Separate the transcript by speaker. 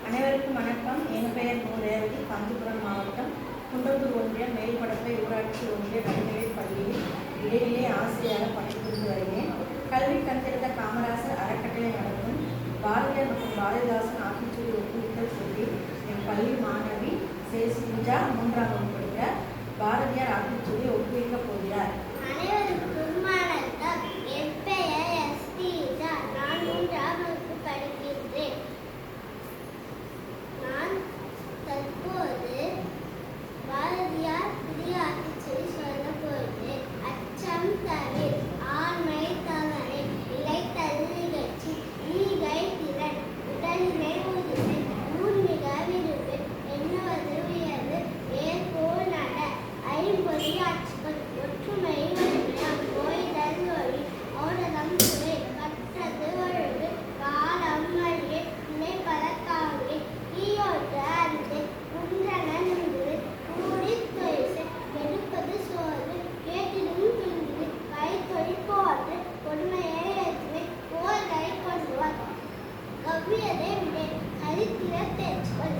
Speaker 1: அனைவருக்கும் வணக்கம். என் பெயர் ரேவதி. காஞ்சிபுரம் மாவட்டம் குன்றத்தூர் ஒன்றியம் மேல்படப்பை ஊராட்சி ஒன்றிய நடுநிலைப் பள்ளியில் இடைநிலை ஆசிரியராக பணிபுரிந்து வருகிறேன். கல்வி கண்டிருந்த காமராசர் அறக்கட்டளை நடத்தும் பாரதியார் மற்றும் பாரதிதாசன் ஆகியோரை ஒப்புவித்தல் சொல்லி என் பள்ளி மாணவி சேசிஜா 3ஆம் வகுப்பு படிக்கிறார். பாரதியார் ஆகியோரை ஒப்புவிக்கப் போகிறார்.
Speaker 2: அனைவருக்கும் வணக்கம். என் பெயர் எஸ்டிஜா. நான் 3ஆம் வகுப்பு படிக்கின்றேன். நான் தற்போது பாரதியார் புதிய ஆத்திச்சொலி சொல்ல போகிறேன். அச்சம் தவிர், ஆண்மை தவறை, இலைத்தல் நிகழ்ச்சி, ஈகை திறன், உடலினை உரிமை, ஊன்மிக விருது, எண்ணுவது உயர்வு, ஏற்போல் நட, ஐம்பொறி ஆட்சிகள், ஒற்றுமை வலிமையாம், ஓய்தல் ஒளி, ஓடதம் துறை, கற்றது ஒழுகு, காலம் வழியே, நினைப்பத காவலி, ஈயோட்டு அஞ்சு, குன்றன நுங்குது, கூடித் தொழிசு, எடுப்பது சோறு, கேட்டிடும் துணிவு, கைத்தொழில் போற்று, கொடுமையை ஏற்றுமை, போர்களை கொண்டுவார், கவ்வியதை விடை, சரித்திர தேர்ச்சிகள்,